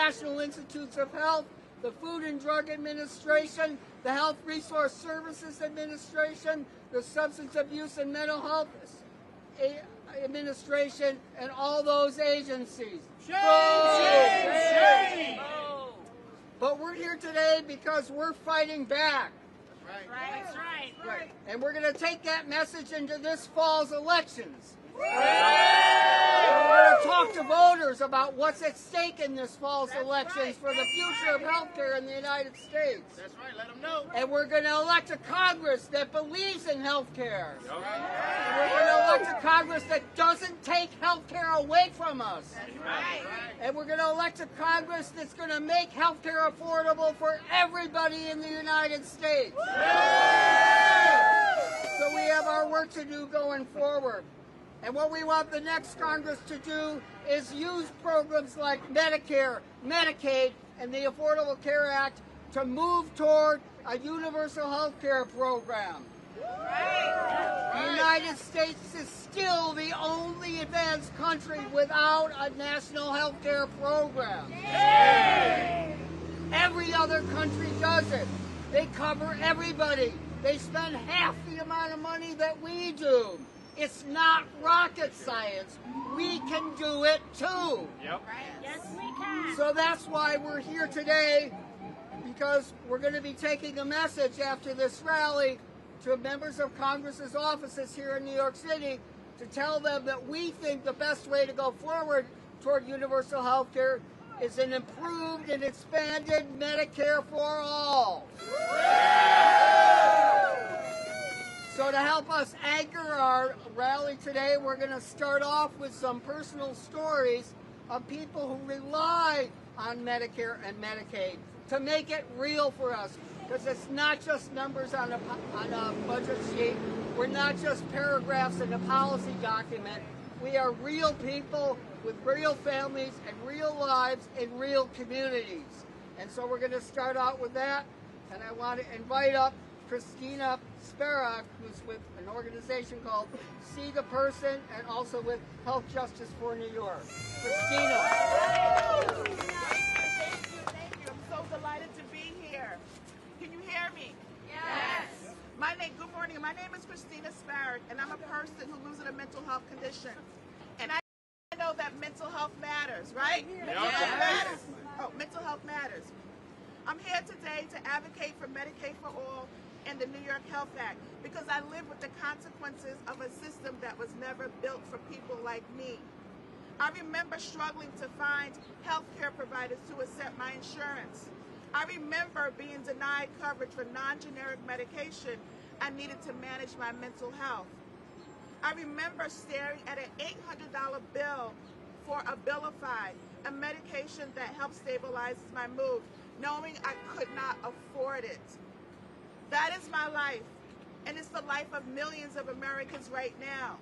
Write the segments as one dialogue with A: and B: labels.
A: National Institutes of Health, the Food and Drug Administration, the Health Resource Services Administration, the Substance Abuse and Mental Health Administration, and all those agencies.
B: Shame! Shame! Shame!
A: But we're here today because we're fighting back.
B: That's right. That's right.
A: And we're going to take that message into this fall's elections. We're going to talk to voters about what's at stake in this fall's elections for the future of healthcare in the United States.
B: That's right. Let them know.
A: And we're going to elect a Congress that believes in healthcare. And we're going to elect a Congress that doesn't take healthcare away from us.
B: That's right.
A: And we're going to elect a Congress that's going to make healthcare affordable for everybody in the United States. So we have our work to do going forward. And what we want the next Congress to do is use programs like Medicare, Medicaid, and the Affordable Care Act to move toward a universal health care program. The United States is still the only advanced country without a national health care program. Every other country does it. They cover everybody. They spend half the amount of money that we do. It's not rocket science. We can do it too.
B: Yep.
C: Yes, we can.
A: So that's why we're here today, because we're going to be taking a message after this rally to members of Congress's offices here in New York City to tell them that we think the best way to go forward toward universal health care is an improved and expanded Medicare for all. So to help us anchor our rally today, we're going to start off with some personal stories of people who rely on Medicare and Medicaid to make it real for us. Because it's not just numbers on a budget sheet. We're not just paragraphs in a policy document. We are real people with real families and real lives in real communities. And so we're going to start out with that. And I want to invite up Christina Sparak, who's with an organization called See the Person and also with Health Justice for New York. Christina.
D: Thank you. I'm so delighted to be here. Can you hear me?
C: Yes.
D: Good morning. My name is Christina Sparak, and I'm a person who lives with a mental health condition. And I know that mental health matters, right? Mental health matters. Oh, mental health matters. I'm here today to advocate for Medicaid for all and the New York Health Act because I live with the consequences of a system that was never built for people like me. I remember struggling to find health care providers to accept my insurance. I remember being denied coverage for non-generic medication I needed to manage my mental health. I remember staring at an $800 bill for Abilify, a medication that helps stabilize my mood, knowing I could not afford it. That is my life, and it's the life of millions of Americans right now.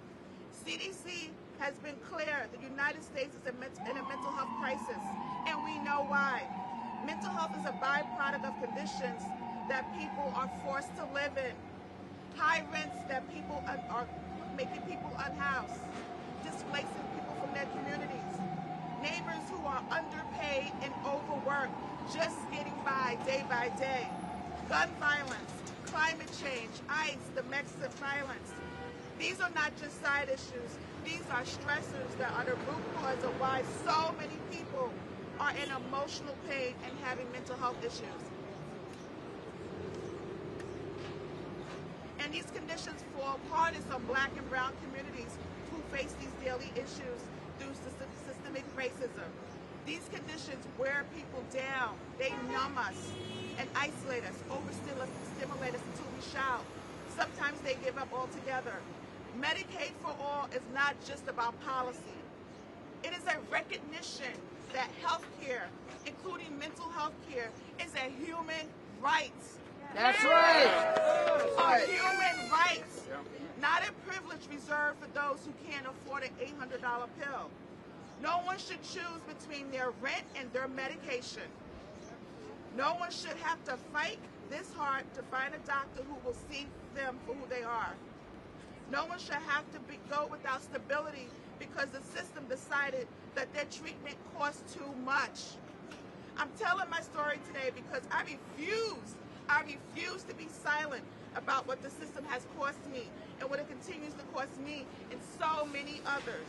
D: CDC has been clear the United States is in a mental health crisis, and we know why. Mental health is a byproduct of conditions that people are forced to live in. High rents that people are making people unhoused, displacing people from their communities. Neighbors who are underpaid and overworked, just getting by day. Gun violence, climate change, ICE, domestic violence. These are not just side issues. These are stressors that are the root cause of why so many people are in emotional pain and having mental health issues. And these conditions fall hardest on Black and brown communities who face these daily issues through systemic racism. These conditions wear people down. They numb us and isolate us, overstimulate us until we shout. Sometimes they give up altogether. Medicaid for all is not just about policy. It is a recognition that health care, including mental health care, is a human right.
A: That's right.
D: A human right, not a privilege reserved for those who can't afford an $800 pill. No one should choose between their rent and their medication. No one should have to fight this hard to find a doctor who will see them for who they are. No one should have to go without stability because the system decided that their treatment costs too much. telling my story today because I refuse to be silent about what the system has cost me and what it continues to cost me and so many others.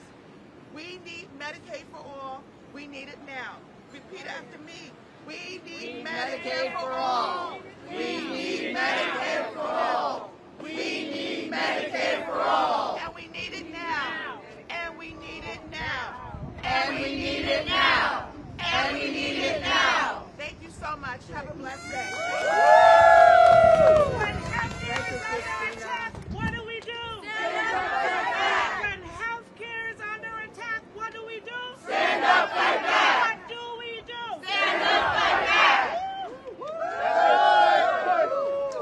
D: We need Medicaid for all. We need it now. Repeat after me. We need Medicaid for all. We need Medicaid for all. We need Medicaid for all. And we need it now. And we need it now. And we need it now. And we need it now. Thank you so much. Have a blessed day.
C: When healthcare is under attack, what do we do? When healthcare is under attack, what do we do?
B: Stand up like that.
C: What do we do?
B: Stand up like that.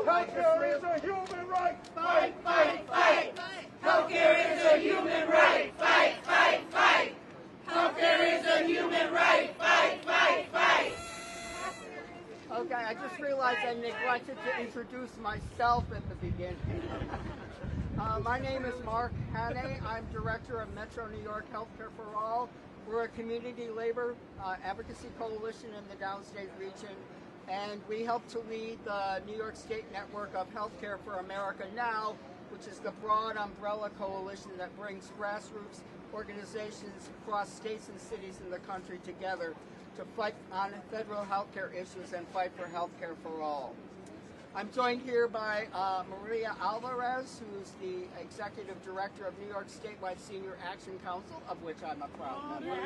E: Healthcare is a human right.
B: Fight, fight, fight. Healthcare is a human right. Fight, fight, fight. Healthcare is a human right. Fight, fight, fight.
A: Okay, I just realized I neglected to introduce myself at the beginning. My name is Mark Hannay. I'm director of Metro New York Healthcare for All. We're a community labor advocacy coalition in the downstate region, and we help to lead the New York State network of Healthcare for America Now, which is the broad umbrella coalition that brings grassroots organizations across states and cities in the country together to fight on federal healthcare issues and fight for healthcare for all. I'm joined here by Maria Alvarez, who's the Executive Director of New York Statewide Senior Action Council, of which I'm a proud member,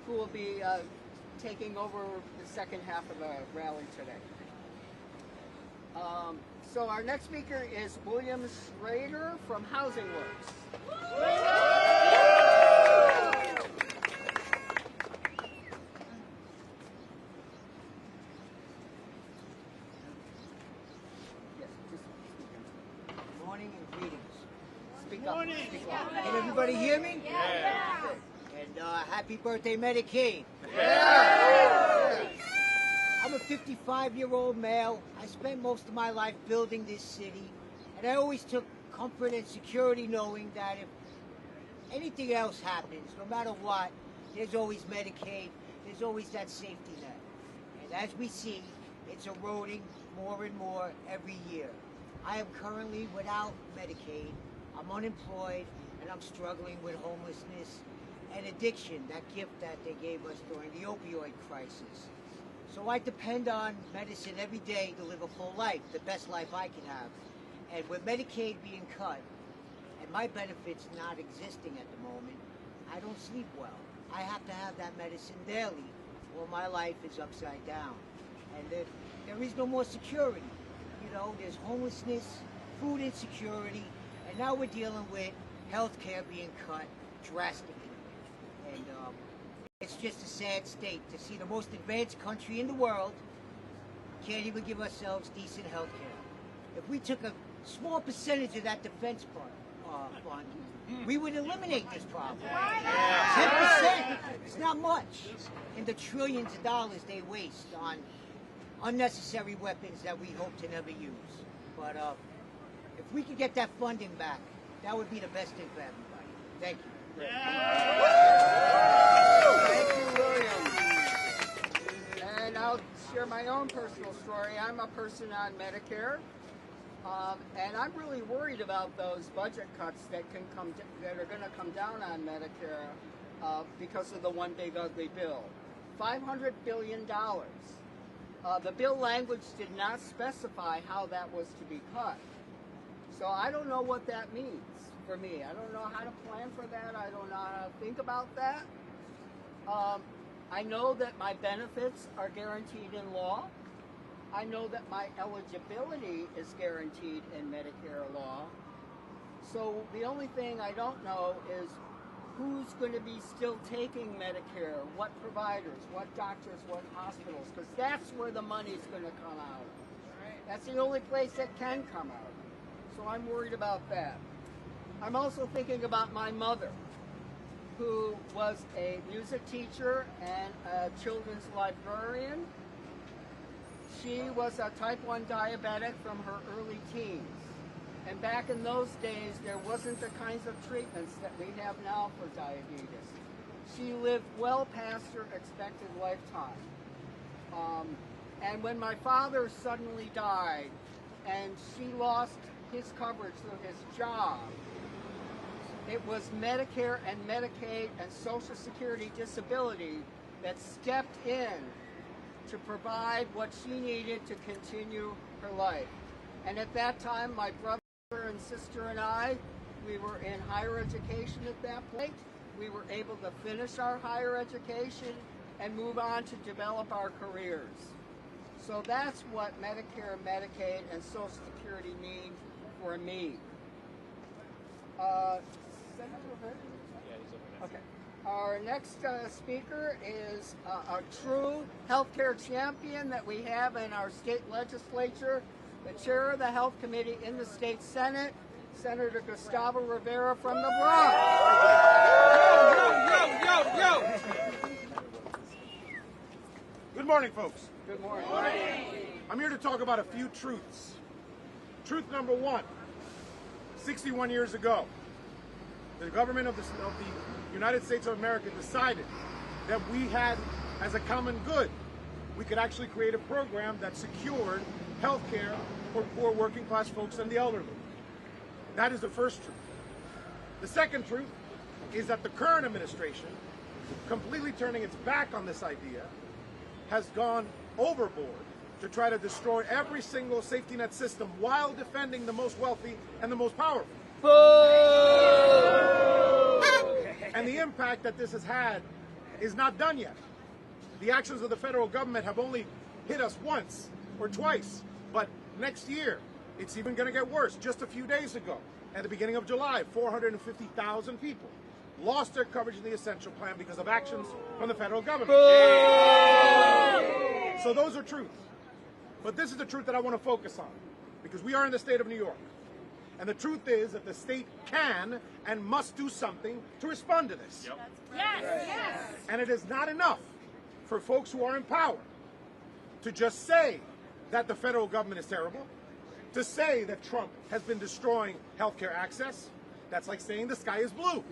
A: who will be taking over the second half of the rally today. So our next speaker is William Schrader from Housing Works.
F: Morning and greetings.
A: Speak up. Speak up.
F: Can everybody hear me?
B: Yeah.
F: And happy birthday, Medicaid.
A: Yeah.
F: I'm a 55-year-old male. I spent most of my life building this city, and I always took comfort and security knowing that if anything else happens, no matter what, there's always Medicaid, there's always that safety net. And as we see, it's eroding more and more every year. I am currently without Medicaid, I'm unemployed, and I'm struggling with homelessness and addiction, that gift that they gave us during the opioid crisis. So I depend on medicine every day to live a full life, the best life I can have. And with Medicaid being cut, and my benefits not existing at the moment, I don't sleep well. I have to have that medicine daily, or my life is upside down. And there is no more security. You know, there's homelessness, food insecurity, and now we're dealing with health care being cut drastically. And it's just a sad state to see the most advanced country in the world can't even give ourselves decent health care. If we took a small percentage of that defense fund, we would eliminate this problem. 10%, it's not much. And the trillions of dollars they waste on unnecessary weapons that we hope to never use. But if we could get that funding back, that would be the best thing for everybody. Thank you.
A: Thank you, William. And I'll share my own personal story. I'm a person on Medicare, and I'm really worried about those budget cuts that are going to come down on Medicare because of the one big ugly bill. $500 billion. The bill language did not specify how that was to be cut. So I don't know what that means for me. I don't know how to plan for that. I don't know how to think about that. I know that my benefits are guaranteed in law. I know that my eligibility is guaranteed in Medicare law. So the only thing I don't know is who's going to be still taking Medicare, what providers, what doctors, what hospitals, because that's where the money's going to come out. That's the only place that can come out. So I'm worried about that. I'm also thinking about my mother, who was a music teacher and a children's librarian. She was a type 1 diabetic from her early teens. And back in those days, there wasn't the kinds of treatments that we have now for diabetes. she lived well past her expected lifetime. And when my father suddenly died and she lost his coverage through his job, it was Medicare and Medicaid and Social Security disability that stepped in to provide what she needed to continue her life. And at that time, my brother and sister and I, we were in higher education at that point. We were able to finish our higher education and move on to develop our careers. So that's what Medicare, Medicaid, and Social Security mean for me. Okay. Our next speaker is a true healthcare champion that we have in our state legislature, the chair of the Health Committee in the State Senate, Senator Gustavo Rivera from the Bronx.
E: Yo! Good morning, folks.
A: Good morning.
E: I'm here to talk about a few truths. Truth number one, 61 years ago, the government of the United States of America decided that we had, as a common good, we could actually create a program that secured health care for poor working class folks and the elderly. That is the first truth. The second truth is that the current administration, completely turning its back on this idea, has gone overboard to try to destroy every single safety net system while defending the most wealthy and the most powerful. And the impact that this has had is not done yet. The actions of the federal government have only hit us once or twice, but next year it's even going to get worse. Just a few days ago, at the beginning of July, 450,000 people lost their coverage in the essential plan because of actions from the federal government. So those are truths. But this is the truth that I want to focus on, because we are in the state of New York. And the truth is that the state can and must do something to respond to this.
C: Yep. Yes.
E: And it is not enough for folks who are in power to just say that the federal government is terrible, to say that Trump has been destroying healthcare access. That's like saying the sky is blue.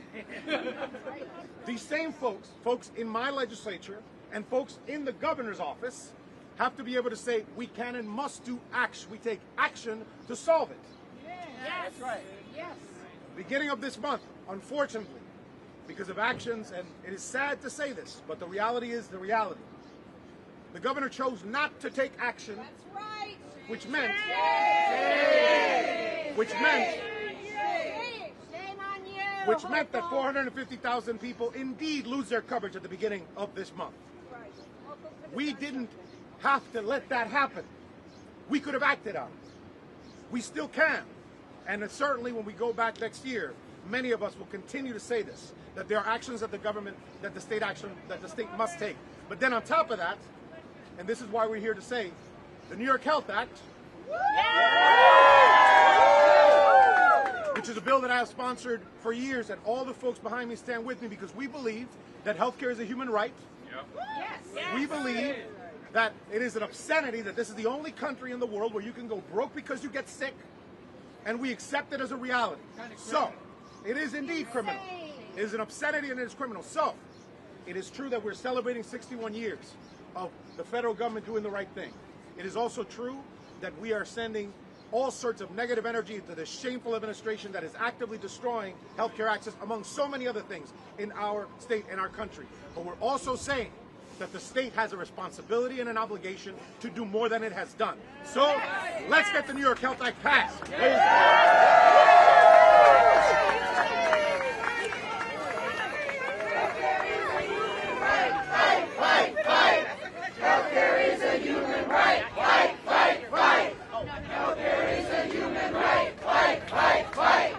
E: These same folks in my legislature and folks in the governor's office have to be able to say we can and must do action. We take action to solve it.
C: Yes. That's right.
A: Yes.
E: Beginning of this month, unfortunately, because of actions, and it is sad to say this, but the reality is the reality. The governor chose not to take action.
B: That's right.
E: Which meant that 450,000 people indeed lose their coverage at the beginning of this month. We didn't have to let that happen. We could have acted on it. We still can. And certainly when we go back next year, many of us will continue to say this, that there are actions that the government, that the state must take. But then on top of that, and this is why we're here to say, the New York Health Act, which is a bill that I have sponsored for years, and all the folks behind me stand with me, because we believe that healthcare is a human right. We believe that it is an obscenity that this is the only country in the world where you can go broke because you get sick, and we accept it as a reality. So, it is indeed criminal. It is an obscenity and it is criminal. So, it is true that we're celebrating 61 years of the federal government doing the right thing. It is also true that we are sending all sorts of negative energy to this shameful administration that is actively destroying healthcare access, among so many other things, in our state and our country. But we're also saying that the state has a responsibility and an obligation to do more than it has done. So let's get the New York Health Act passed.
B: Healthcare is a human right. Fight, fight, fight. Healthcare is a human right. Fight, fight, fight.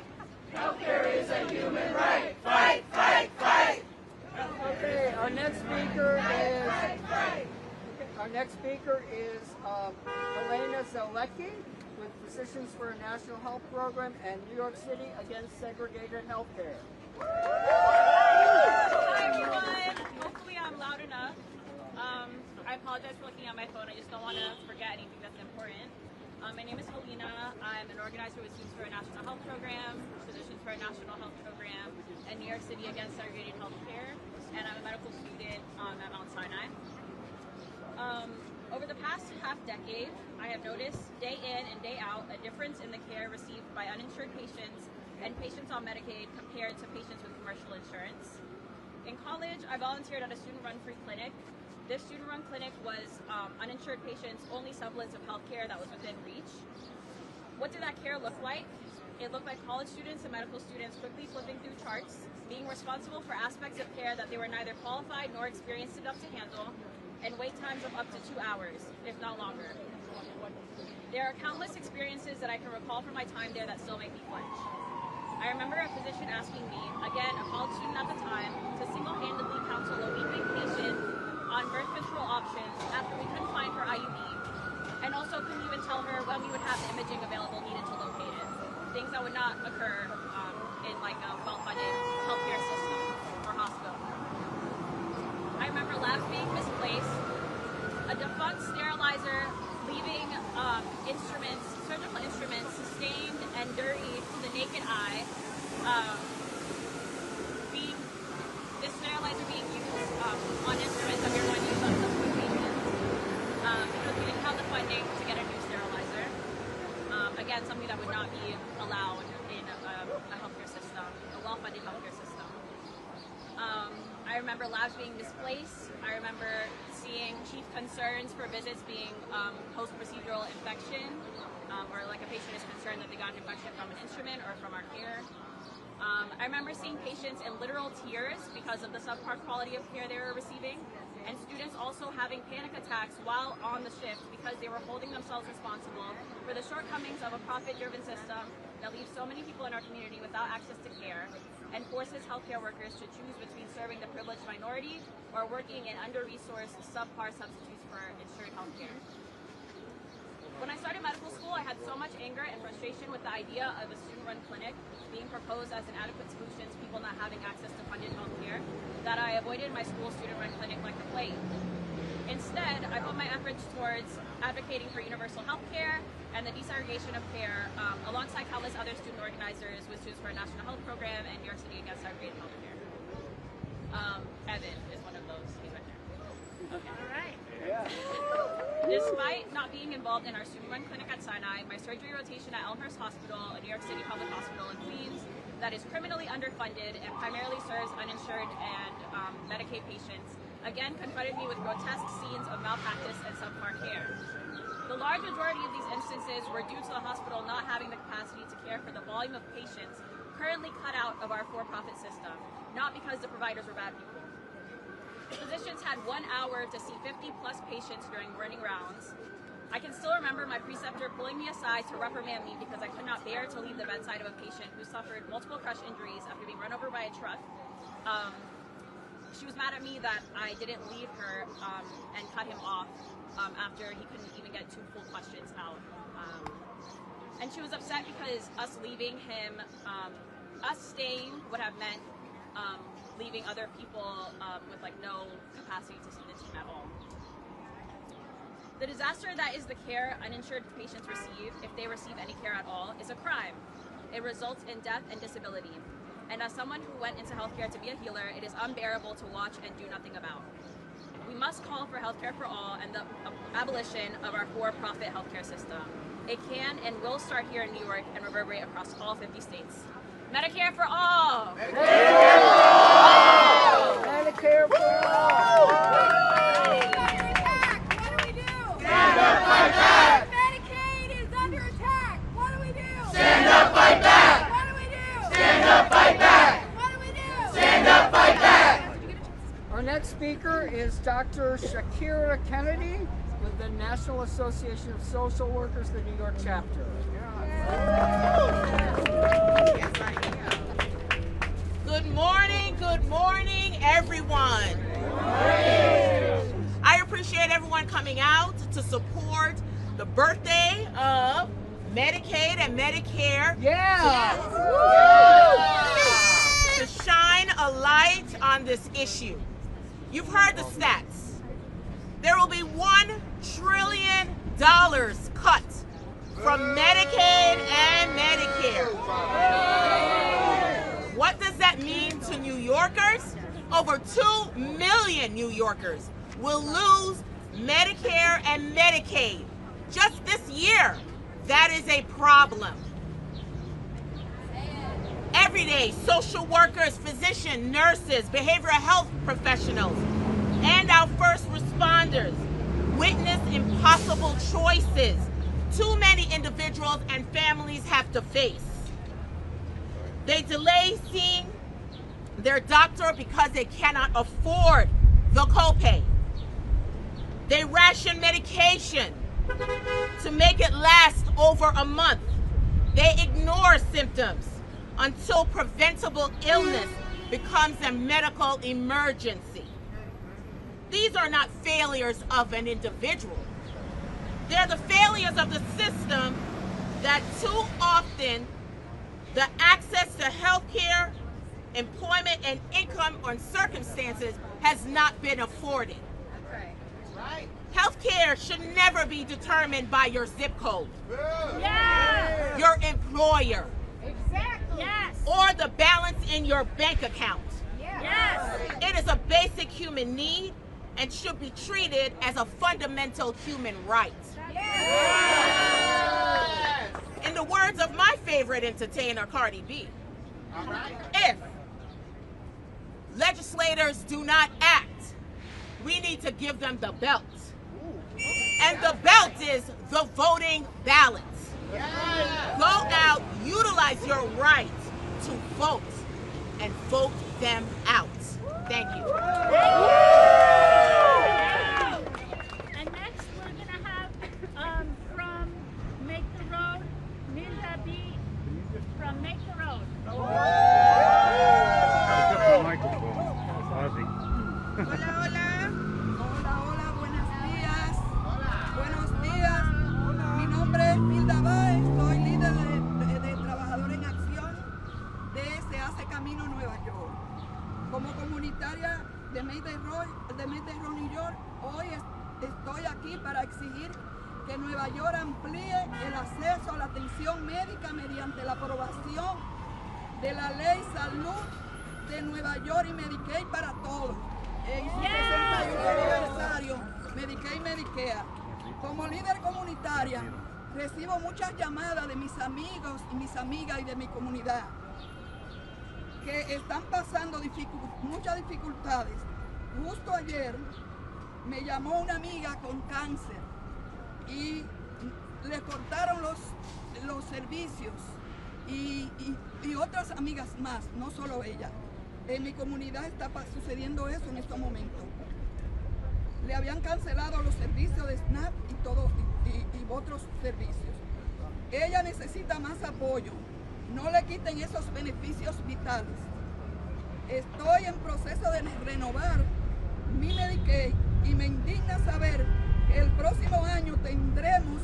B: Healthcare is a human right. Fight, fight, fight.
A: Okay, our next speaker is Helena Zelecki with Physicians for a National Health Program and New York City Against Segregated Healthcare.
G: Hi everyone. Hopefully I'm loud enough. I apologize for looking at my phone. I just don't want to forget anything that's important. My name is Helena. I'm an organizer with Students for a National Health Program, Physicians for a National Health Program, and New York City Against Segregated Healthcare. and I'm a medical student at Mount Sinai. Over the past half decade, I have noticed day in and day out a difference in the care received by uninsured patients and patients on Medicaid compared to patients with commercial insurance. In college, I volunteered at a student-run free clinic. This student-run clinic was uninsured patients' only semblance of health care that was within reach. What did that care look like? It looked like college students and medical students quickly flipping through charts, being responsible for aspects of care that they were neither qualified nor experienced enough to handle, and wait times of up to 2 hours, if not longer. There are countless experiences that I can recall from my time there that still make me flinch. I remember a physician asking me, again a college student at the time, to single-handedly counsel a weeping patient on birth control options after we couldn't find her IUD, and also couldn't even tell her when we would have the imaging available needed to locate it. Things that would not occur in like a well-funded healthcare system or hospital. I remember labs being misplaced, a defunct sterilizer leaving instruments, surgical instruments, stained and dirty to the naked eye, this sterilizer being used on instruments that we were going to use on subsequent patients because we didn't have the funding to get a new sterilizer. Again, something that would not be allowed in a healthcare system, a well-funded healthcare system. I remember labs being misplaced. I remember seeing chief concerns for visits being post-procedural infection, or like a patient is concerned that they got an infection from an instrument or from our care. I remember seeing patients in literal tears because of the subpar quality of care they were receiving, and students also having panic attacks while on the shift because they were holding themselves responsible for the shortcomings of a profit-driven system that leaves so many people in our community without access to care and forces healthcare workers to choose between serving the privileged minority or working in under-resourced, subpar substitutes for insured healthcare. When I started medical school, I had so much anger and frustration with the idea of a student-run clinic being proposed as an adequate solution to people not having access to funded healthcare that I avoided my school student-run clinic like the plague. Instead, I put my efforts towards advocating for universal health care and the desegregation of care alongside countless other student organizers with Students for a National Health Program and New York City Against Segregated Health Care. Evan is one of those. He's right there. Okay.
C: All right.
G: Despite not being involved in our student-run clinic at Sinai, my surgery rotation at Elmhurst Hospital, a New York City public hospital in Queens, that is criminally underfunded and primarily serves uninsured and Medicaid patients, again confronted me with grotesque scenes of malpractice and subpar care. The large majority of these instances were due to the hospital not having the capacity to care for the volume of patients currently cut out of our for-profit system, not because the providers were bad people. Physicians had 1 hour to see 50-plus patients during morning rounds. I can still remember my preceptor pulling me aside to reprimand me because I could not bear to leave the bedside of a patient who suffered multiple crush injuries after being run over by a truck. She was mad at me that I didn't leave her and cut him off after he couldn't even get 2 full questions out. And she was upset because us leaving him, us staying would have meant leaving other people with like no capacity to see the team at all. The disaster that is the care uninsured patients receive, if they receive any care at all, is a crime. It results in death and disability. And as someone who went into healthcare to be a healer, it is unbearable to watch and do nothing about. We must call for healthcare for all and the abolition of our for-profit healthcare system. It can and will start here in New York and reverberate across all 50 states. Medicare for all!
A: Medicare for all! Medicare for all!
B: Stand up, fight back!
H: Medicaid is under attack! What do we do?
B: Stand up, fight back!
H: What do we do?
B: Stand up, fight back!
H: What do we do?
B: Stand up, fight back!
A: Our next speaker is Dr. Shakira Kennedy with the National Association of Social Workers, the New York chapter.
D: Good morning, everyone. I appreciate everyone coming out to support the birthday of Medicaid and Medicare.
A: Yeah!
D: To shine a light on this issue. You've heard the stats. There will be $1 trillion cut from Medicaid and Medicare. What does that mean to New Yorkers?
I: Over 2 million New Yorkers will lose Medicare and Medicaid just this year. That is a problem. Every day, social workers, physicians, nurses, behavioral health professionals, and our first responders witness impossible choices too many individuals and families have to face. They delay seeing their doctor because they cannot afford the copay. They ration medication to make it last over a month. They ignore symptoms until preventable illness becomes a medical emergency. These are not failures of an individual. They're the failures of the system that too often the access to health care, employment, and income or circumstances has not been afforded.
D: Right.
I: Health care should never be determined by your zip code,
C: Yes.
I: your employer,
C: Exactly. Yes.
I: or the balance in your bank account.
C: Yes.
I: It is a basic human need and should be treated as a fundamental human right. In the words of my favorite entertainer, Cardi B, if legislators do not act, we need to give them the belt. And the belt is the voting ballot. Go out, utilize your right to vote, and vote them out. Thank you.
C: And next we're going to have from Make the Road, Milda B. from Make the Road.
J: Hola, hola. Hola, hola, buenos días. Buenos días. Mi nombre es Milda Baez, soy líder de Trabajadores en Acción de Se Hace Camino Nueva York. Como comunitaria de Medicare, New York, hoy estoy aquí para exigir que Nueva York amplíe el acceso a la atención médica mediante la aprobación de la Ley Salud de Nueva York y Medicaid para todos. En su 61 aniversario, Medicaid y Medicare. Como líder comunitaria, recibo muchas llamadas de mis amigos y mis amigas y de mi comunidad que están pasando muchas dificultades. Justo ayer me llamó una amiga con cáncer y le cortaron los servicios y otras amigas más, no solo ella. En mi comunidad está sucediendo eso en estos momentos. Le habían cancelado los servicios de SNAP y otros servicios. Ella necesita más apoyo. No le quiten esos beneficios vitales. Estoy en proceso de renovar mi Medicaid y me indigna saber que el próximo año tendremos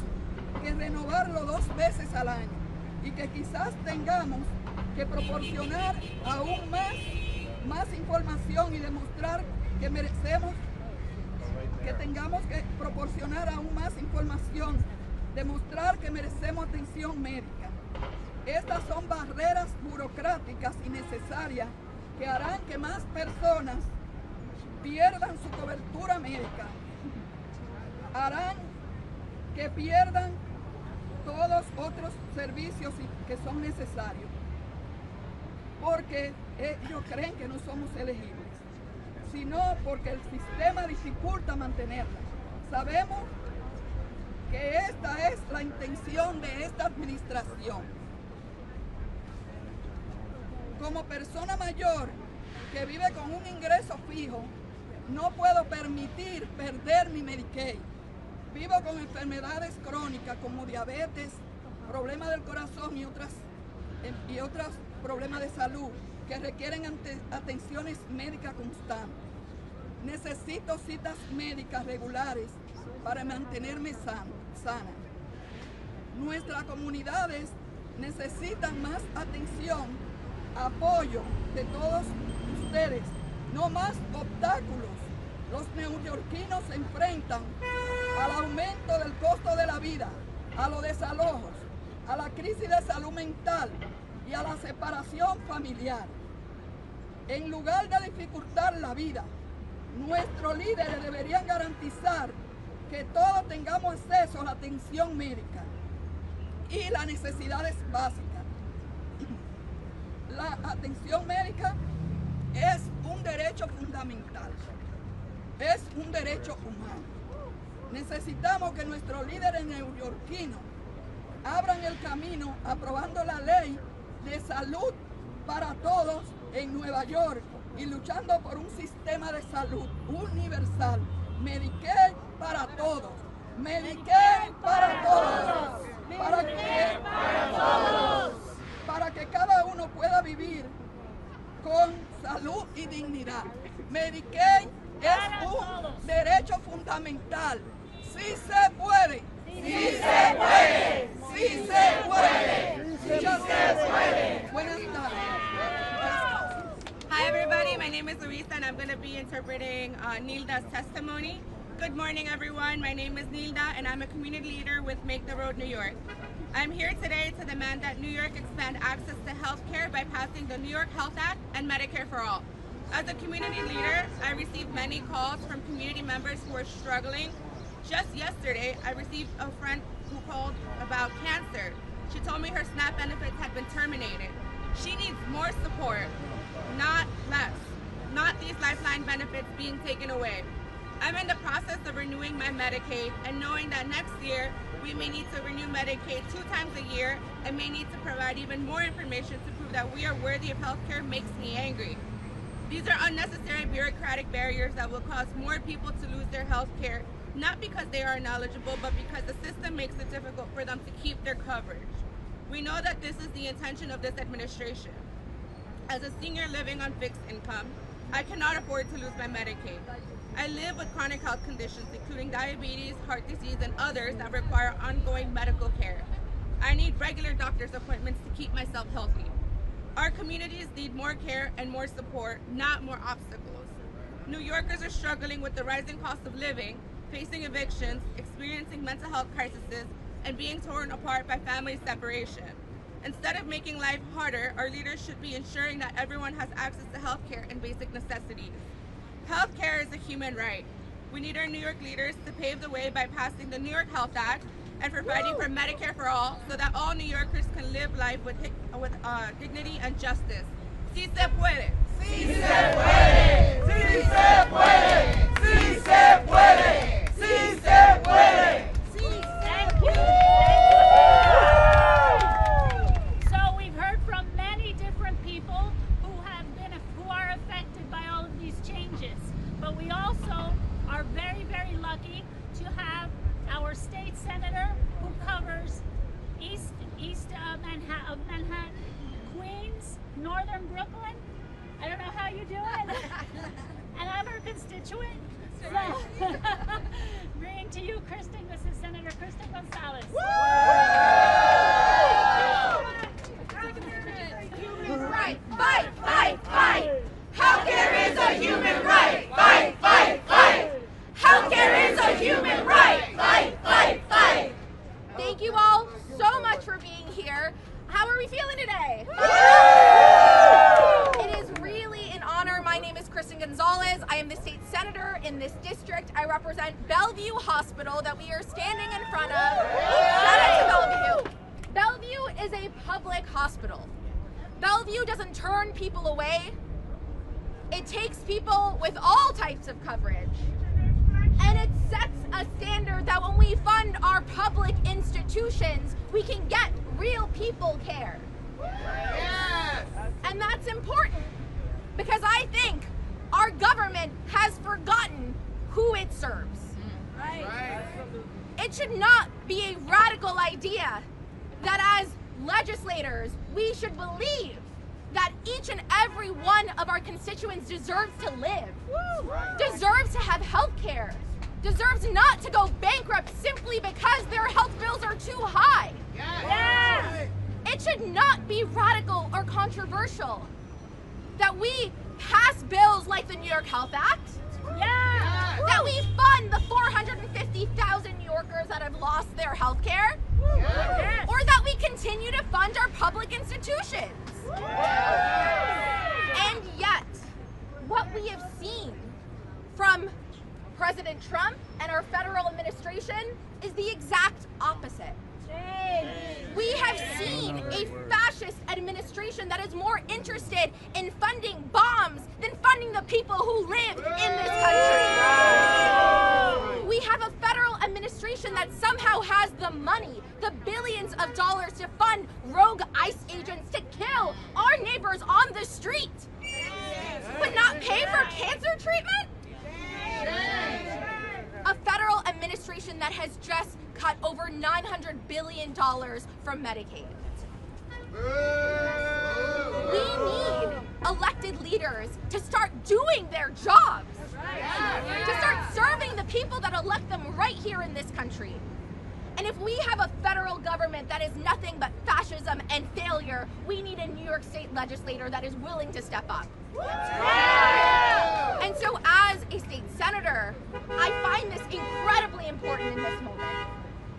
J: que renovarlo 2 veces al año y que quizás tengamos que proporcionar aún más información y demostrar que merecemos, que tengamos que proporcionar aún más información, demostrar que merecemos atención médica. Estas son barreras burocráticas innecesarias que harán que más personas pierdan su cobertura médica, harán que pierdan todos otros servicios que son necesarios, porque ellos creen que no somos elegibles, sino porque el sistema dificulta mantenerla. Sabemos que esta es la intención de esta administración. Como persona mayor que vive con un ingreso fijo, no puedo permitir perder mi Medicaid. Vivo con enfermedades crónicas como diabetes, problemas del corazón y otros problemas de salud que requieren atenciones médicas constantes. Necesito citas médicas regulares para mantenerme sana. Nuestras comunidades necesitan más atención, apoyo de todos ustedes, no más obstáculos. Los neoyorquinos se enfrentan al aumento del costo de la vida, a los desalojos, a la crisis de salud mental y a la separación familiar. En lugar de dificultar la vida, nuestros líderes deberían garantizar que todos tengamos acceso a la atención médica y las necesidades básicas. La atención médica es un derecho fundamental, es un derecho humano. Necesitamos que nuestros líderes neoyorquinos abran el camino aprobando la ley de salud para todos en Nueva York y luchando por un sistema de salud universal, Medicare para todos, Medicare para todos, para que cada uno pueda vivir con salud y dignidad. Medicaid es un derecho fundamental. ¡Sí se puede! ¡Sí se puede! ¡Sí se puede! Muchas gracias. Buenas tardes.
K: Hi everybody, my name is Luisa and I'm going to be interpreting Nilda's testimony. Good morning everyone, my name is Nilda and I'm a community leader with Make the Road New York. I'm here today to demand that New York expand access to health care by passing the New York Health Act and Medicare for All. As a community leader, I received many calls from community members who are struggling. Just yesterday, I received a friend who called about cancer. She told me her SNAP benefits had been terminated. She needs more support, not less. Not these lifeline benefits being taken away. I'm in the process of renewing my Medicaid and knowing that next year we may need to renew Medicaid 2 times a year and may need to provide even more information to prove that we are worthy of health care makes me angry. These are unnecessary bureaucratic barriers that will cause more people to lose their health care, not because they are ineligible, but because the system makes it difficult for them to keep their coverage. We know that this is the intention of this administration. As a senior living on fixed income, I cannot afford to lose my Medicaid. I live with chronic health conditions, including diabetes, heart disease, and others that require ongoing medical care. I need regular doctor's appointments to keep myself healthy. Our communities need more care and more support, not more obstacles. New Yorkers are struggling with the rising cost of living, facing evictions, experiencing mental health crises, and being torn apart by family separation. Instead of making life harder, our leaders should be ensuring that everyone has access to health care and basic necessities. Health care is a human right. We need our New York leaders to pave the way by passing the New York Health Act and for fighting for Medicare for all so that all New Yorkers can live life with dignity and justice. Sí se puede.
B: Sí se puede. Sí se puede. Sí se puede. Sí se puede.
C: Thank you. So we've heard from many different people who are affected by all of these changes, but we also are very, very lucky to have our state senator who covers east of Manhattan, Queens, northern Brooklyn. I don't know how you do it. And I'm her constituent. So, bringing to you Kristen, this is Senator Kristen Gonzalez.
B: Human right. Fight, fight, fight. Healthcare is a human right. Fight, fight, fight. Healthcare is a human right. Fight, fight, fight.
L: Thank you all so much for being here. How are we feeling today? It is really an honor. My name is Kristen Gonzalez. I am the state senator in this district. I represent Bellevue Hospital that we are standing in front of. Shout out to Bellevue. Bellevue is a public hospital. Bellevue doesn't turn people away. It takes people with all types of coverage. And it sets a standard that when we fund our public institutions, we can get real people care. Yes. And that's important because I think our government has forgotten who it serves. Right. It should not be a radical idea that as legislators, we should believe that each and every one of our constituents deserves to live, deserves to have health care, deserves not to go bankrupt simply because their health bills are too high. Yes. It should not be radical or controversial that we pass bills like the New York Health Act, that we fund the 450,000 New Yorkers that have lost their health care, or that we continue to fund our public institutions. And yet, President Trump and our federal administration is the exact opposite. We have seen a fascist administration that is more interested in funding bombs than funding the people who live in this country. We have a federal administration that somehow has the money, the billions of dollars to fund rogue ICE agents to kill our neighbors on the street, but not pay for cancer treatment? A federal administration that has just cut over $900 billion from Medicaid. We need elected leaders to start doing their jobs, to start serving the people that elect them right here in this country. And if we have a federal government that is nothing but fascism and failure, we need a New York State legislator that is willing to step up. And so as a state senator, I find this incredibly important in this moment,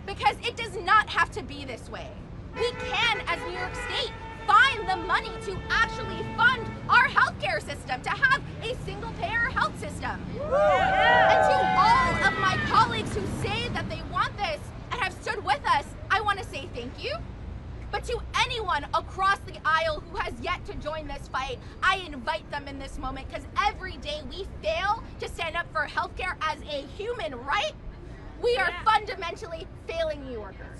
L: because it does not have to be this way. We can, as New York State, find the money to actually fund our healthcare system, to have a single-payer health system. And to all of my colleagues who say that they want this and have stood with us, I want to say thank you. But to anyone across the aisle who has yet to join this fight, I invite them in this moment, because every day we fail to stand up for healthcare as a human right, we are fundamentally failing New Yorkers.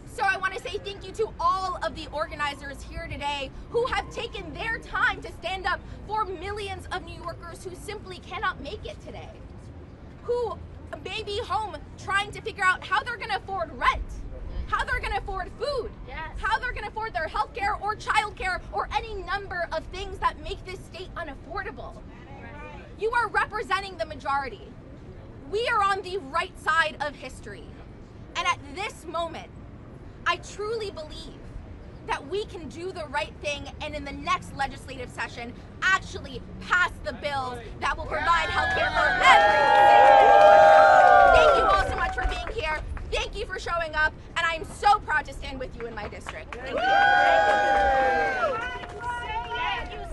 L: So I want to say thank you to all of the organizers here today who have taken their time to stand up for millions of New Yorkers who simply cannot make it today, who may be home trying to figure out how they're going to afford rent, how they're going to afford food, how they're going to afford their health care or child care or any number of things that make this state unaffordable. You are representing the majority. We are on the right side of history. And at this moment, I truly believe that we can do the right thing and in the next legislative session actually pass the bills that will provide health care for every citizen. Thank you all so much for being here. Thank you for showing up, and I'm so proud to stand with you in my district. Thank you.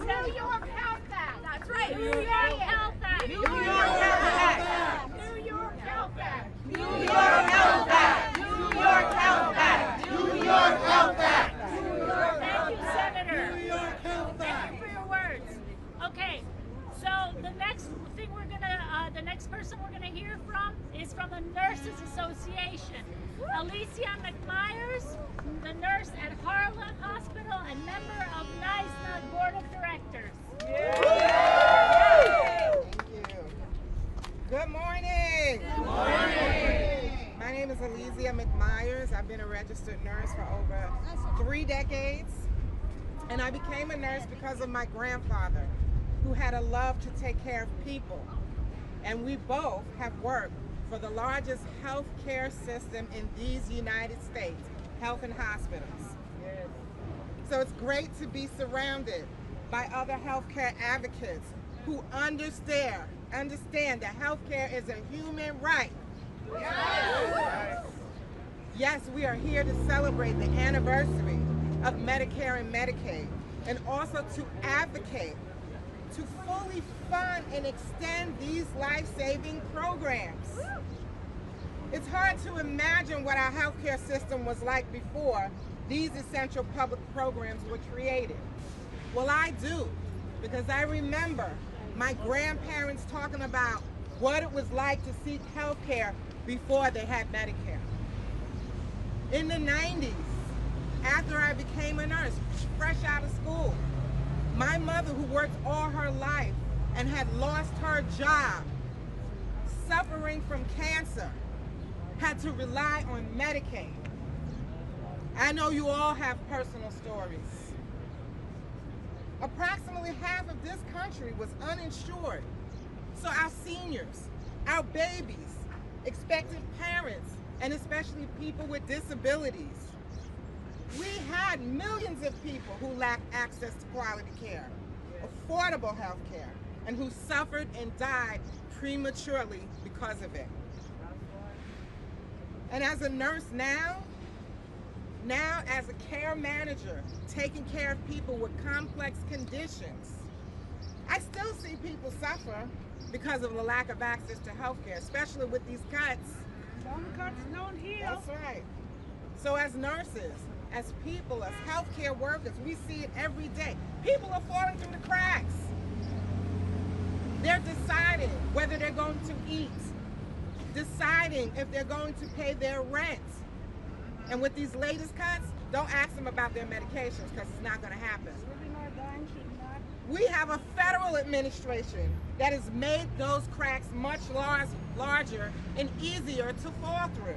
H: New York Health Act.
L: That's right.
H: New York Health Act.
B: New York Health Act.
H: New York Health Act.
B: New York Health Act. New York Health Act. New York Health Act.
C: Thank you, Senator. Thank you for your words. Okay, so the next thing the next person we're gonna hear from is from the Nurses Association. Alicia McMyers, the nurse at Harlem Hospital and member of NISNA Board of Directors.
M: Thank you. Good morning.
B: Good morning.
M: My name is Alicia McMyers. I've been a registered nurse for over 3 decades. And I became a nurse because of my grandfather, who had a love to take care of people. And we both have worked for the largest health care system in these United States, Health and Hospitals. Yes. So it's great to be surrounded by other healthcare advocates who understand that healthcare is a human right. Yes. Yes, we are here to celebrate the anniversary of Medicare and Medicaid, and also to advocate to fully fund and extend these life-saving programs. It's hard to imagine what our healthcare system was like before these essential public programs were created. Well, I do, because I remember my grandparents talking about what it was like to seek healthcare before they had Medicare. In the 90s, after I became a nurse, fresh out of school, my mother, who worked all her life and had lost her job, suffering from cancer, had to rely on Medicaid. I know you all have personal stories. Approximately half of this country was uninsured. So our seniors, our babies, expectant parents, and especially people with disabilities, we had millions of people who lacked access to quality care, affordable health care, and who suffered and died prematurely because of it. And as a nurse now as a care manager, taking care of people with complex conditions, I still see people suffer because of the lack of access to health care, especially with these cuts.
H: Some cuts don't heal.
M: That's right. So as nurses, as people, as healthcare workers, we see it every day. People are falling through the cracks. They're deciding whether they're going to eat, deciding if they're going to pay their rent. And with these latest cuts, don't ask them about their medications because it's not going to happen. We have a federal administration that has made those cracks much larger and easier to fall through.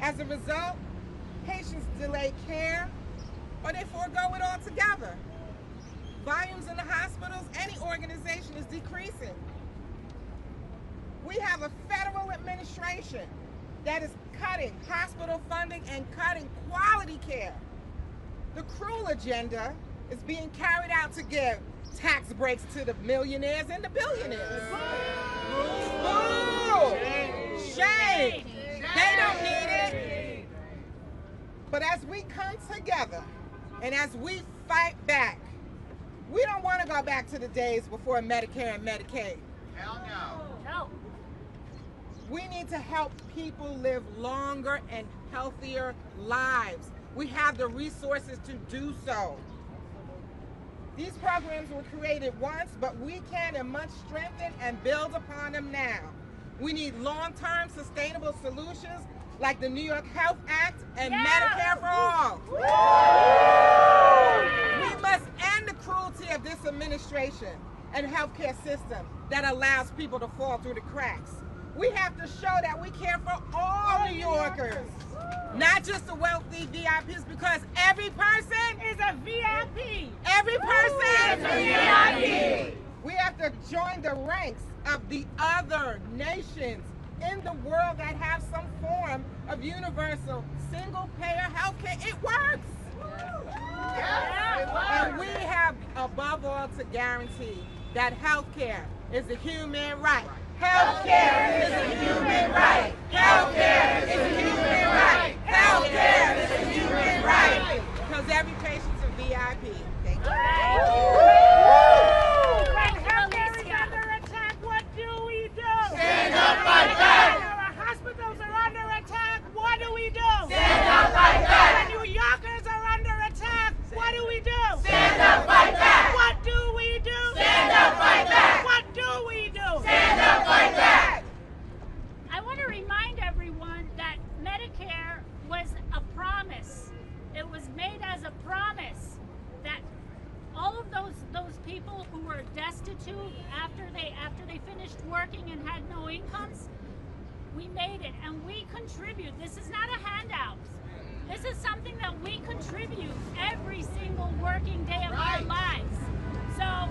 M: As a result, patients delay care or they forego it altogether. Volumes in the hospitals, any organization is decreasing. We have a federal administration that is cutting hospital funding and cutting quality care. The cruel agenda is being carried out to give tax breaks to the millionaires and the billionaires. Boo! Shame! They don't need it. But as we come together and as we fight back, we don't want to go back to the days before Medicare and Medicaid.
B: Hell no.
C: No.
M: We need to help people live longer and healthier lives. We have the resources to do so. These programs were created once, but we can and must strengthen and build upon them now. We need long-term sustainable solutions like the New York Health Act and Medicare for All. We must end the cruelty of this administration and healthcare system that allows people to fall through the cracks. We have to show that we care for all New Yorkers, not just the wealthy VIPs, because every person
H: is a VIP.
M: Every person
H: is a VIP.
M: We have to join the ranks of the other nations in the world that have some form of universal single-payer healthcare. It works. And we have, above all, to guarantee that healthcare is a human right. Healthcare is a human right. Healthcare is a human right. Healthcare is a human right. Because every patient's a VIP. Thank you.
H: When healthcare is under attack, what do we do?
B: Stand up, fight back.
H: When our hospitals are under attack, what do we do?
B: Stand up, fight back.
H: When New Yorkers are under attack, what do we do?
B: Stand up, fight back.
H: What do we do?
B: Stand up, fight back.
H: What do we do?
B: Stand up, fight back.
C: I want to remind everyone that Medicare was a promise. It was made as a promise that all of those people who were destitute after they finished working and had no incomes, we made it and we contribute. This is not a handout. This is something that we contribute every single working day of our lives. So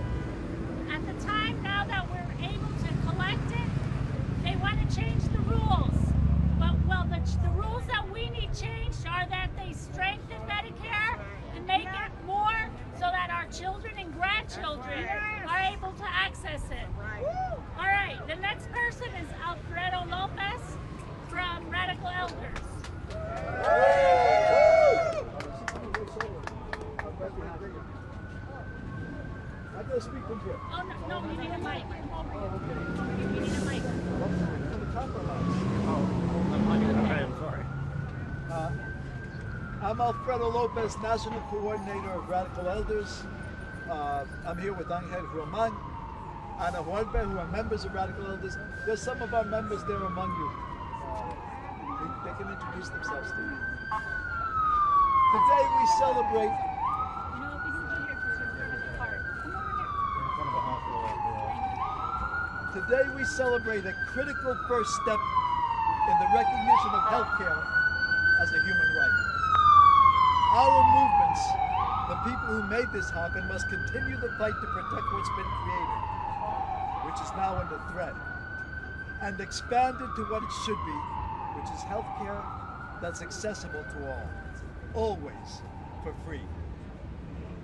C: at the time now that we're able to collect it, they want to change the rules. But the rules that we need changed are that they strengthen Medicare and make it more so that our children and grandchildren are able to access it. All right, the next person is Alfredo Lopez from Radical Elders.
N: I gotta speak from here.
C: Oh, no, we need a mic. We need a mic.
N: I'm sorry. I'm Alfredo Lopez, National Coordinator of Radical Elders. I'm here with Angel Roman, Ana Huerbe, who are members of Radical Elders. There's some of our members there among you. They can introduce themselves to you. Today we celebrate Today we celebrate a critical first step in the recognition of healthcare as a human right. Our movements, the people who made this happen, must continue the fight to protect what's been created, which is now under threat, and expand it to what it should be, which is healthcare that's accessible to all, always for free.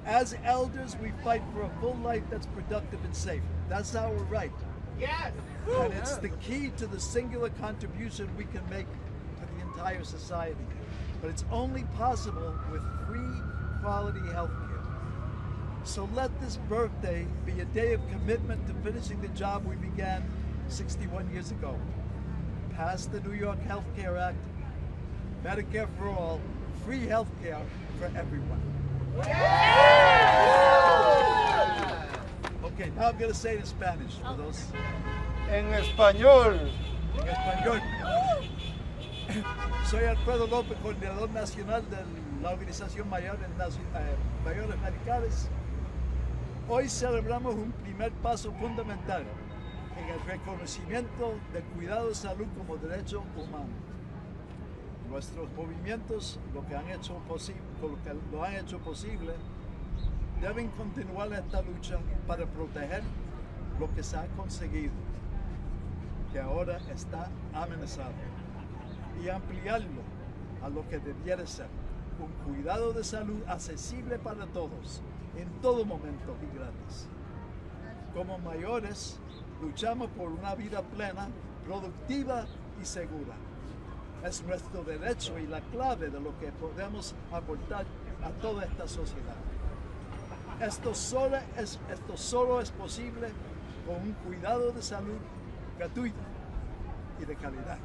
N: As elders, we fight for a full life that's productive and safe. That's our right.
B: Yes.
N: And it's the key to the singular contribution we can make to the entire society. But it's only possible with free, quality health care. So let this birthday be a day of commitment to finishing the job we began 61 years ago. Pass the New York Health Care Act, Medicare for all, free health care for everyone. Okay, now I'm going to say it in Spanish for those.
O: En español.
N: En español. Soy Alfredo López, coordinador nacional de la Organización Mayores Medicales. Hoy celebramos un primer paso fundamental en el reconocimiento del cuidado de salud como derecho humano. Nuestros movimientos, lo que han hecho posible, deben continuar esta lucha para proteger lo que se ha conseguido, que ahora está amenazado, y ampliarlo a lo que debiera ser un cuidado de salud accesible para todos, en todo momento y gratis. Como mayores, luchamos por una vida plena, productiva y segura. Es nuestro derecho y la clave de lo que podemos aportar a toda esta sociedad. Esto solo es posible con un cuidado de salud gratuito y de calidad.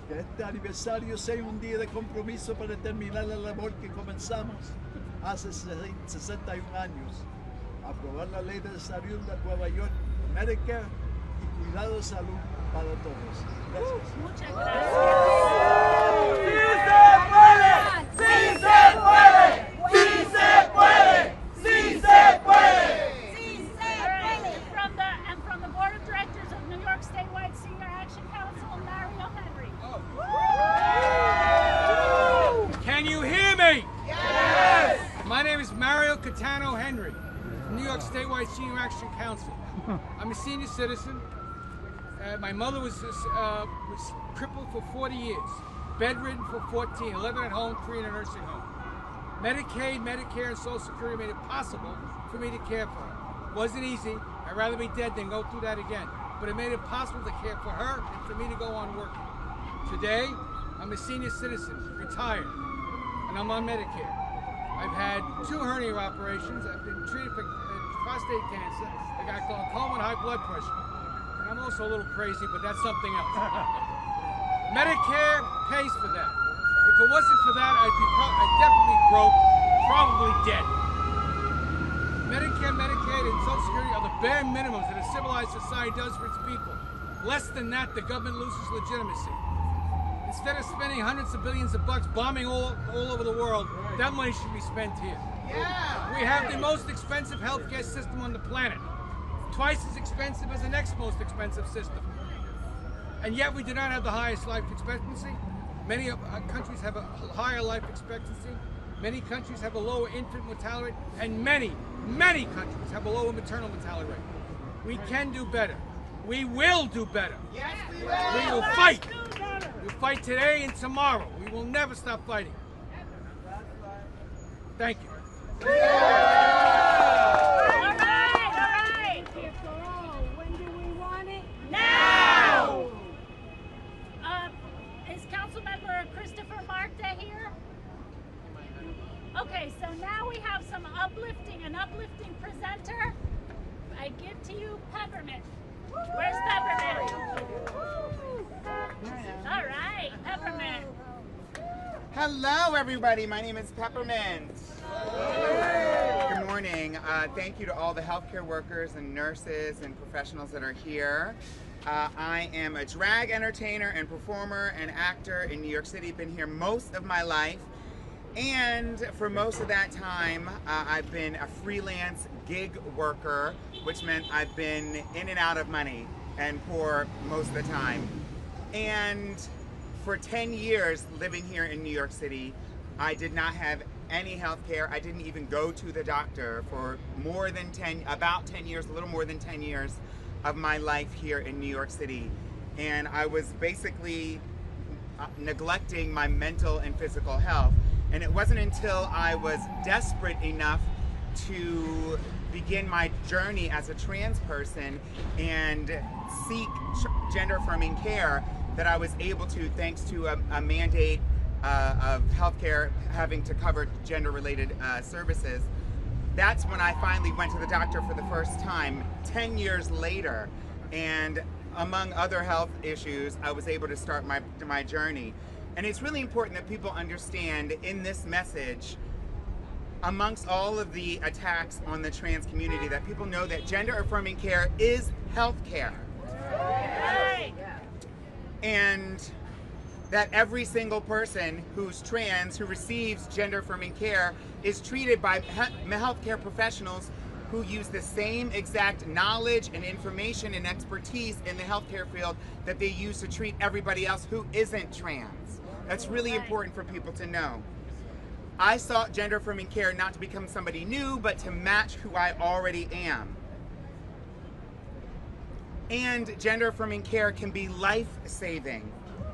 N: Que este aniversario sea un día de compromiso para terminar la labor que comenzamos hace 61 años. Aprobar la ley de salud de Nueva York, Medicare y cuidado de salud para todos. Gracias.
C: Muchas gracias.
B: ¡Sí se puede! ¡Sí se puede! ¡Sí se puede! ¡Sí se puede!
C: And from the Board of Directors of New York Statewide Senior Action Council, Mario Henry.
P: Can you hear me?
B: Yes!
P: My name is Mario Catano Henry, from New York Statewide Senior Action Council. I'm a senior citizen. My mother was crippled for 40 years, bedridden for 14, 11 at home, 3 in a nursing home. Medicaid, Medicare, and Social Security made it possible for me to care for her. Wasn't easy. I'd rather be dead than go through that again. But it made it possible to care for her and for me to go on working. Today, I'm a senior citizen, retired, and I'm on Medicare. I've had 2 hernia operations. I've been treated for prostate cancer. I got glaucoma and high blood pressure. And I'm also a little crazy, but that's something else. Medicare pays for that. If it wasn't for that, I'd definitely broke, probably dead. Medicare, Medicaid, and Social Security are the bare minimums that a civilized society does for its people. Less than that, the government loses legitimacy. Instead of spending hundreds of billions of bucks bombing all over the world, that money should be spent here. Yeah. We have the most expensive healthcare system on the planet. Twice as expensive as the next most expensive system. And yet we do not have the highest life expectancy. Many countries have a higher life expectancy. Many countries have a lower infant mortality rate. And many, many countries have a lower maternal mortality rate. We can do better. We will do better.
B: Yes, we will.
P: We will fight. We'll fight today and tomorrow. We will never stop fighting. Thank you.
H: All right. When do we want it?
C: Now! Is Councilmember Christopher Marta here? Okay, so now we have an uplifting presenter. I give to you Peppermint. Where's Peppermint? All right, Peppermint.
Q: Hello, everybody. My name is Peppermint. Good morning. Thank you to all the healthcare workers and nurses and professionals that are here. I am a drag entertainer and performer and actor in New York City. Been here most of my life. And for most of that time, I've been a freelance gig worker, which meant I've been in and out of money and poor most of the time. And for 10 years living here in New York City, I did not have any health care. I didn't even go to the doctor for about 10 years, a little more than 10 years of my life here in New York City. And I was basically neglecting my mental and physical health. And it wasn't until I was desperate enough to begin my journey as a trans person and seek gender-affirming care that I was able to, thanks to a mandate of healthcare having to cover gender-related services, that's when I finally went to the doctor for the first time 10 years later. And among other health issues, I was able to start my journey. And it's really important that people understand in this message, amongst all of the attacks on the trans community, that people know that gender affirming care is health care. And that every single person who's trans who receives gender affirming care is treated by healthcare professionals who use the same exact knowledge and information and expertise in the healthcare field that they use to treat everybody else who isn't trans. That's really important for people to know. I sought gender affirming care not to become somebody new, but to match who I already am. And gender affirming care can be life-saving.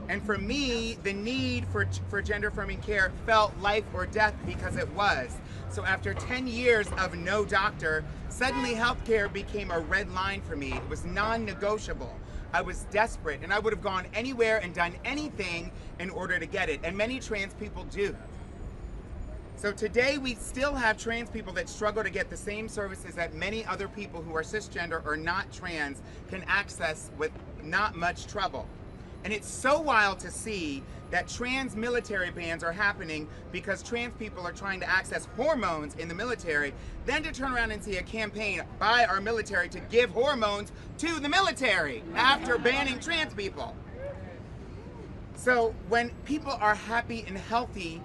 Q: And for me, the need for gender affirming care felt life or death because it was. So after 10 years of no doctor, suddenly healthcare became a red line for me. It was non-negotiable. I was desperate, and I would have gone anywhere and done anything in order to get it. And many trans people do. So today we still have trans people that struggle to get the same services that many other people who are cisgender or not trans can access with not much trouble. And it's so wild to see that trans military bans are happening because trans people are trying to access hormones in the military, then to turn around and see a campaign by our military to give hormones to the military after banning trans people. So when people are happy and healthy,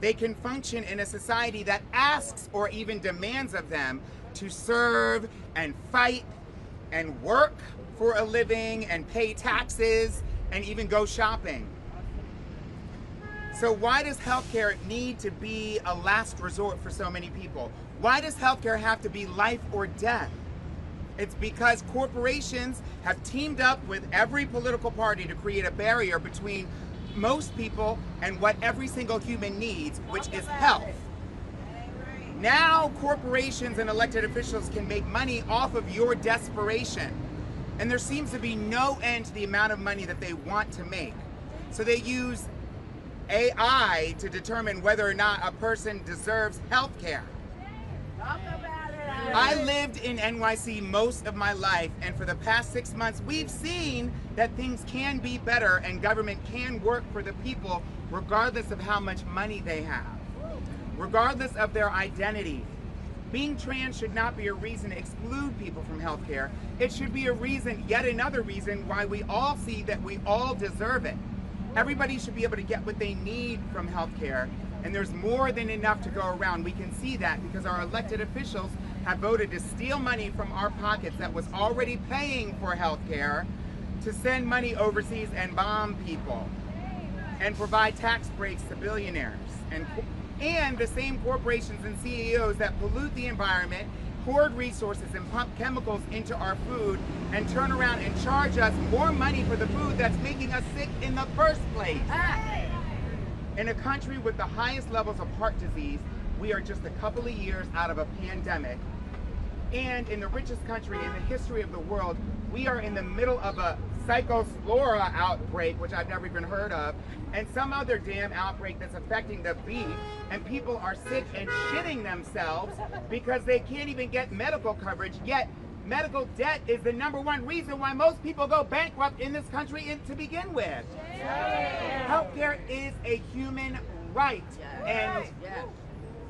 Q: they can function in a society that asks or even demands of them to serve and fight and work for a living and pay taxes and even go shopping. So why does healthcare need to be a last resort for so many people? Why does healthcare have to be life or death? It's because corporations have teamed up with every political party to create a barrier between most people and what every single human needs, which is health. Now corporations and elected officials can make money off of your desperation. And there seems to be no end to the amount of money that they want to make. So they use AI to determine whether or not a person deserves health care. I lived in NYC most of my life, and for the past 6 months, we've seen that things can be better and government can work for the people regardless of how much money they have, regardless of their identity. Being trans should not be a reason to exclude people from healthcare. It should be a reason, yet another reason, why we all see that we all deserve it. Everybody should be able to get what they need from healthcare, and there's more than enough to go around. We can see that because our elected officials have voted to steal money from our pockets that was already paying for healthcare to send money overseas and bomb people and provide tax breaks to billionaires. And the same corporations and CEOs that pollute the environment, hoard resources and pump chemicals into our food and turn around and charge us more money for the food that's making us sick in the first place. In a country with the highest levels of heart disease, we are just a couple of years out of a pandemic. And in the richest country in the history of the world, we are in the middle of a psychospora outbreak, which I've never even heard of, and some other damn outbreak that's affecting the beef, and people are sick and shitting themselves because they can't even get medical coverage, yet medical debt is the #1 reason why most people go bankrupt in this country to begin with. Healthcare is a human right, and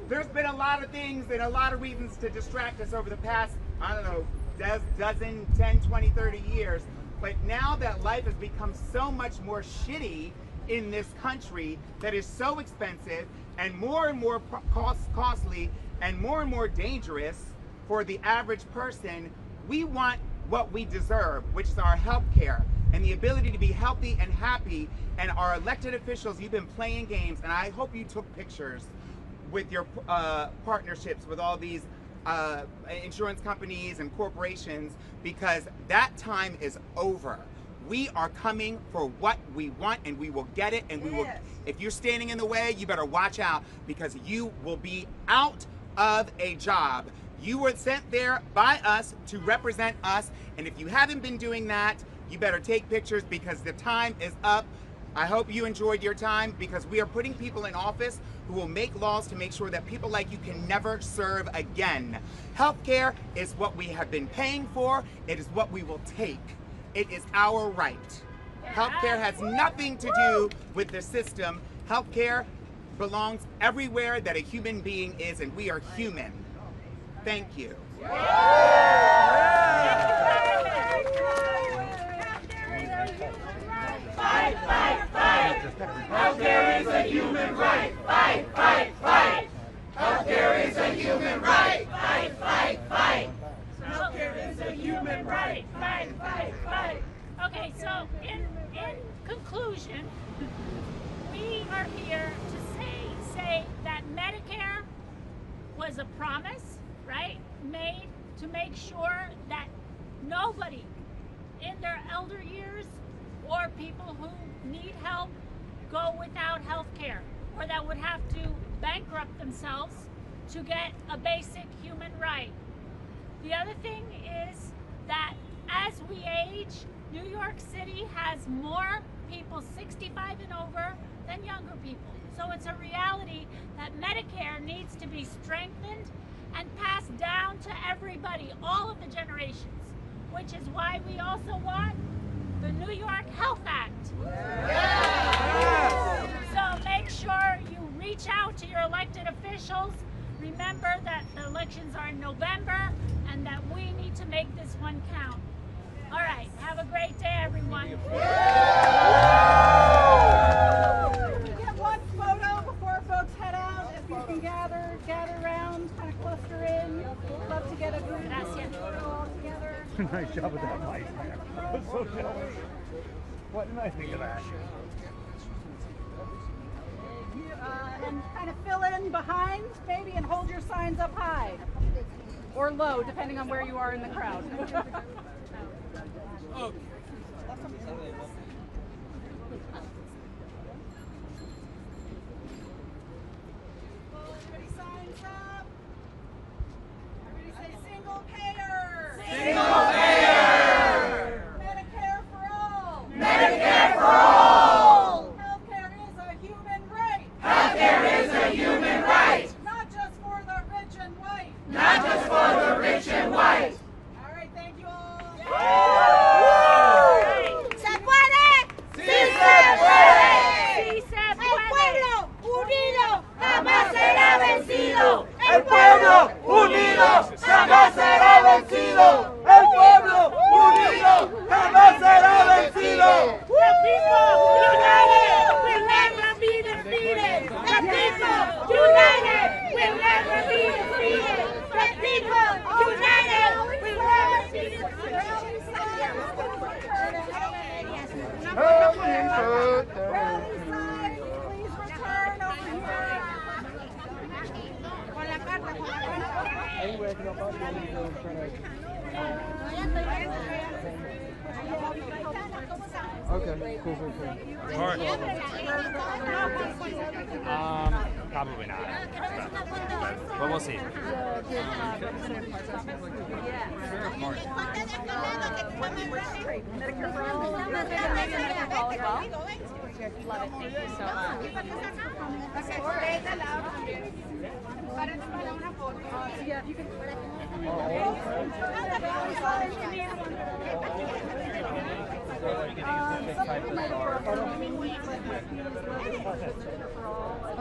Q: there's been a lot of things and a lot of reasons to distract us over the past, I don't know, dozen, 10, 20, 30 years. But now that life has become so much more shitty in this country, that is so expensive and more costly and more dangerous for the average person, we want what we deserve, which is our health care and the ability to be healthy and happy. And our elected officials, you've been playing games, and I hope you took pictures with your partnerships with all these insurance companies and corporations, because that time is over. We are coming for what we want, and we will get it, and we will. If you're standing in the way, you better watch out, because you will be out of a job. You were sent there by us to represent us, and if you haven't been doing that, you better take pictures, because the time is up. I hope you enjoyed your time, because we are putting people in office who will make laws to make sure that people like you can never serve again. Healthcare is what we have been paying for. It is what we will take. It is our right. Healthcare has nothing to do with the system. Healthcare belongs everywhere that a human being is, and we are human. Thank you.
B: Fight, fight, fight. Healthcare is a human right. Fight, fight, fight. Healthcare is a human right. Fight, fight, fight.
C: Healthcare is a human right. Fight, fight, fight. Okay, so in conclusion, we are here to say that Medicare was a promise, right, made to make sure that nobody in their elder years or people who need help go without health care, or that would have to bankrupt themselves to get a basic human right. The other thing is that as we age, New York City has more people 65 and over than younger people. So it's a reality that Medicare needs to be strengthened and passed down to everybody, all of the generations, which is why we also want the New York Health Act. Yes. So make sure you reach out to your elected officials. Remember that the elections are in November and that we need to make this one count. All right, have a great day, everyone.
J: Can we get one photo before folks head out? If you can gather around, kind of cluster in. We'd love to get a group photo all together.
O: Nice job with that light. I was so jealous. What did I think of that?
J: And kind of fill in behind, maybe, and hold your signs up high. Or low, depending on where you are in the crowd.
P: Okay.
J: Everybody signs up. Everybody say single payer.
B: Single payer.
J: Medicare for all.
B: Medicare for all.
J: Healthcare is a human right.
B: Healthcare is a human right.
J: Not just for the rich and white.
B: Not just for the rich and white.
J: All right, thank you all.
B: ¡Se puede! ¡Sí se puede!
C: ¡Sí se puede!
B: ¡El pueblo unido jamás será vencido! ¡El pueblo unido jamás será vencido! ¡El pueblo unido jamás será vencido!
C: The people united will never be defeated. The people united will never be defeated. The people united will never be defeated.
R: Okay, cool. All right. Probably not. But we'll see.
K: Love it. Thank you so much.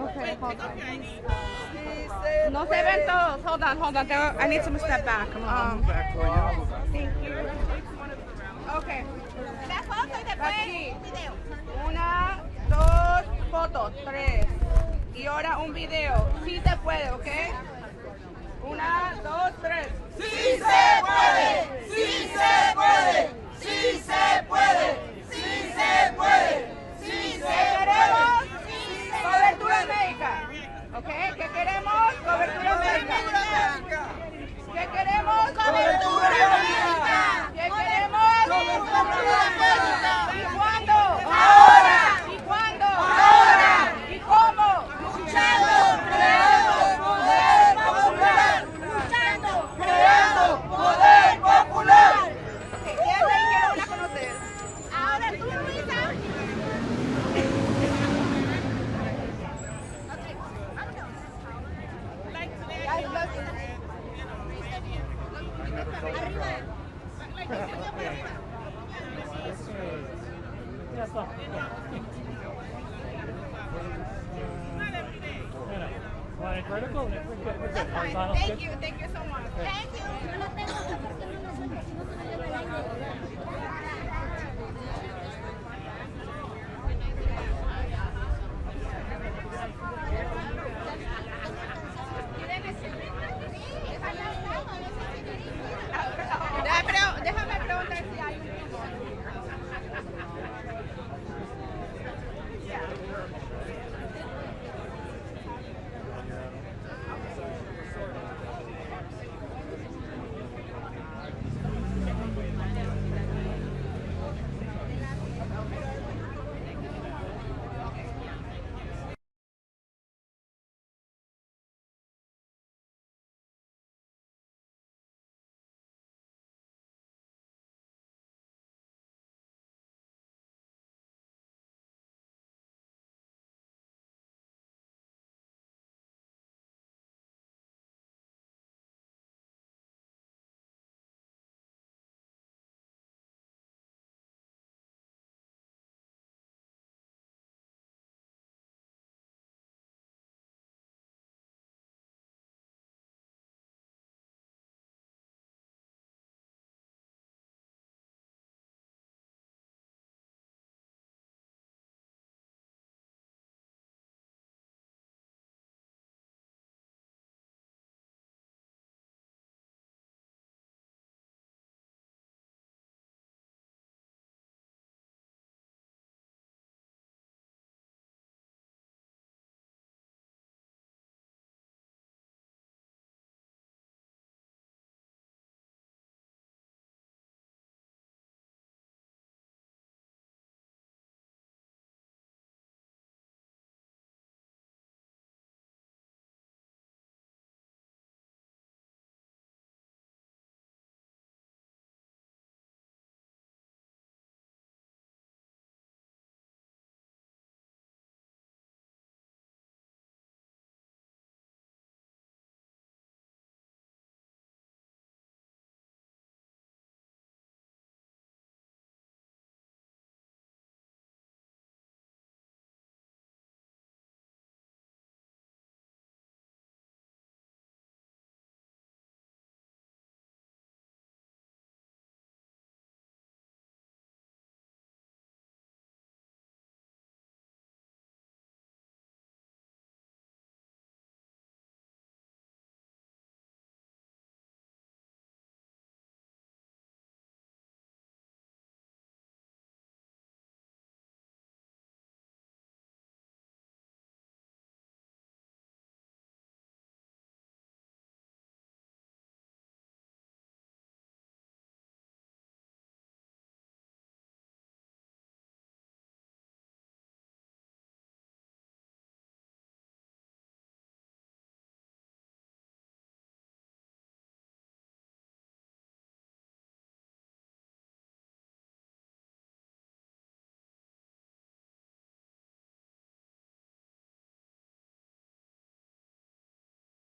J: Okay, hold on.
K: No se ven todos. Hold on. I need to step back. Thank you. Okay. Aquí. 1, 2 fotos, 3. Y ahora un video. Sí se puede, ¿ok? 1, 2, 3.
B: ¡Sí se puede! ¡Sí se puede! ¡Sí se puede! ¡Sí se puede! ¡Sí se
K: Queremos
B: puede!
K: cobertura médica. ¿Ok? ¿Qué queremos? Cobertura médica. ¿Qué queremos?
B: ¡Cobertura médica!
K: ¿Qué queremos?
B: ¡Cobertura médica!
K: ¿Y cuándo?
B: ¡Ahora!
K: ¿Y cuándo?
B: ¡Ahora!
K: ¿Y cómo?
B: ¡Luchando! ¡Creando poder popular! ¡Luchando! ¡Creando poder popular!
S: vertical?
K: That's fine. Thank you so much. Thank you.